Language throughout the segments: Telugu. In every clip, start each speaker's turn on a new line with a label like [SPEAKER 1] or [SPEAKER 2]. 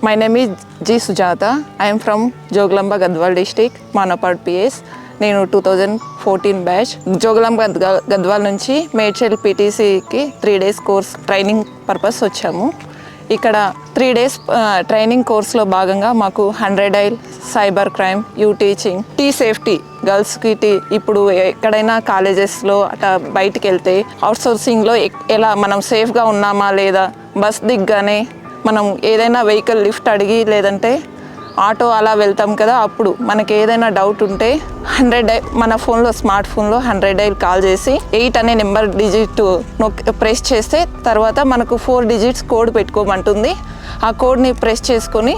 [SPEAKER 1] My name is G. Sujata. I am from Joglamba Gadwal district, Manapad PS. నేను 2014 బ్యాచ్ జోగులాంబ గద్వాల్ నుంచి మేడ్చల్ పీటీసీకి 3 days కోర్స్ ట్రైనింగ్ పర్పస్ వచ్చాము. ఇక్కడ 3 days ట్రైనింగ్ కోర్స్లో భాగంగా మాకు 100 dial, cyber crime, U teaching, T safety, గర్ల్స్కి ఇప్పుడు ఎక్కడైనా కాలేజెస్లో అట్లా బయటికి వెళ్తే అవుట్సోర్సింగ్లో ఎలా మనం సేఫ్గా ఉన్నామా లేదా, బస్ దిగ్గానే మనం ఏదైనా వెహికల్ లిఫ్ట్ అడిగి లేదంటే ఆటో అలా వెళ్తాం కదా, అప్పుడు మనకి ఏదైనా డౌట్ ఉంటే 100 డైల్ మన ఫోన్లో స్మార్ట్ ఫోన్లో 100 డైల్ కాల్ చేసి 8 అనే నెంబర్ డిజిట్ ప్రెస్ చేస్తే తర్వాత మనకు 4 digits కోడ్ పెట్టుకోమంటుంది. ఆ కోడ్ని ప్రెస్ చేసుకొని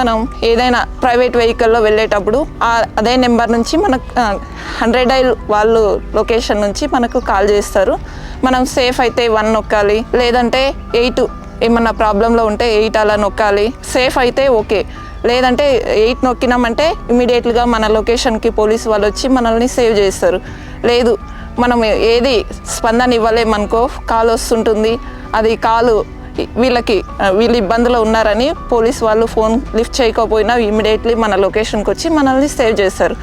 [SPEAKER 1] మనం ఏదైనా ప్రైవేట్ వెహికల్లో వెళ్ళేటప్పుడు అదే నెంబర్ నుంచి మనకు 100 డైల్ వాళ్ళు లొకేషన్ నుంచి మనకు కాల్ చేస్తారు. మనం సేఫ్ అయితే 1 నొక్కాలి, లేదంటే 8 ఏమన్నా ప్రాబ్లంలో ఉంటే 8 అలా నొక్కాలి. సేఫ్ అయితే ఓకే, లేదంటే 8 నొక్కినామంటే ఇమీడియట్గా మన లొకేషన్కి పోలీసు వాళ్ళు వచ్చి మనల్ని సేవ్ చేస్తారు. లేదు మనం ఏది స్పందన ఇవ్వలేమనుకో, కాల్ వస్తుంటుంది, అది కాలు వీళ్ళు ఇబ్బందులో ఉన్నారని పోలీసు వాళ్ళు ఫోన్ లిఫ్ట్ చేయకపోయినా ఇమీడియట్లీ మన లొకేషన్కి వచ్చి మనల్ని సేవ్ చేస్తారు.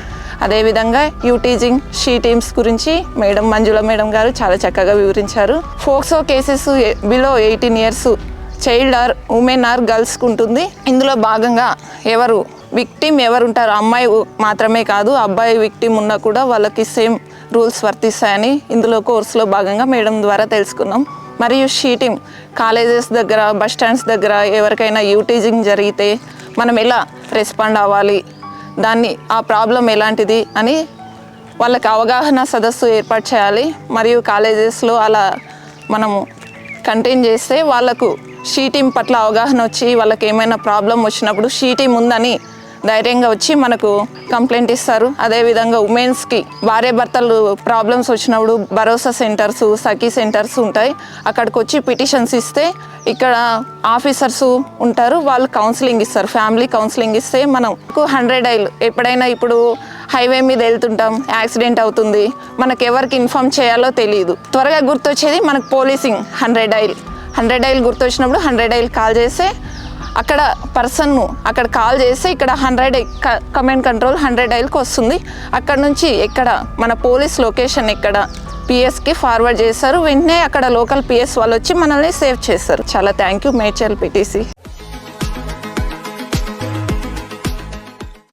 [SPEAKER 1] అదేవిధంగా యూ టీచింగ్, షీ టీమ్స్ గురించి మేడం మంజుల మేడం గారు చాలా చక్కగా వివరించారు. POCSO cases below 18 years child or women or గర్ల్స్కి ఉంటుంది. ఇందులో భాగంగా ఎవరు విక్టిమ్ ఎవరు ఉంటారు, అమ్మాయి మాత్రమే కాదు అబ్బాయి విక్టిమ్ ఉన్నా కూడా వాళ్ళకి సేమ్ రూల్స్ వర్తిస్తాయని ఇందులో కోర్సులో భాగంగా మేడం ద్వారా తెలుసుకున్నాం. మరియు షీటింగ్ కాలేజెస్ దగ్గర, బస్ స్టాండ్స్ దగ్గర ఎవరికైనా యూటీజింగ్ జరిగితే మనం ఎలా రెస్పాండ్ అవ్వాలి, ఆ ప్రాబ్లం ఎలాంటిది అని వాళ్ళకి అవగాహన సదస్సు ఏర్పాటు చేయాలి. మరియు కాలేజెస్లో అలా మనము కంటైన్ చేస్తే వాళ్ళకు షీటీం పట్ల అవగాహన వచ్చి వాళ్ళకి ఏమైనా ప్రాబ్లం వచ్చినప్పుడు షీటీం ఉందని ధైర్యంగా వచ్చి మనకు కంప్లైంట్ ఇస్తారు. అదేవిధంగా ఉమెన్స్కి భార్యాభర్తలు ప్రాబ్లమ్స్ వచ్చినప్పుడు భరోసా సెంటర్స్, సఖీ సెంటర్స్ ఉంటాయి. అక్కడికి వచ్చి పిటిషన్స్ ఇస్తే ఇక్కడ ఆఫీసర్స్ ఉంటారు, వాళ్ళు కౌన్సిలింగ్ ఇస్తారు. ఫ్యామిలీ కౌన్సిలింగ్ ఇస్తే మనకు 100 డైల్ ఎప్పుడైనా ఇప్పుడు హైవే మీద వెళ్తుంటాం, యాక్సిడెంట్ అవుతుంది, మనకు ఎవరికి ఇన్ఫామ్ చేయాలో తెలియదు. త్వరగా గుర్తొచ్చేది మనకు పోలీసింగ్ 100 డైల్ గుర్తొచ్చినప్పుడు 100 డైల్ కాల్ చేస్తే అక్కడ పర్సన్ను అక్కడ కాల్ చేస్తే ఇక్కడ 100 కమాండ్ కంట్రోల్ 100 డైల్కి వస్తుంది. అక్కడ నుంచి ఎక్కడ మన పోలీస్ లొకేషన్ ఎక్కడ పిఎస్కి ఫార్వర్డ్ చేస్తారు. వెంటనే అక్కడ లోకల్ పిఎస్ వాళ్ళు వచ్చి మనల్ని సేవ్ చేస్తారు. చాలా థ్యాంక్ యూ మేడ్చల్ పీటీసీ.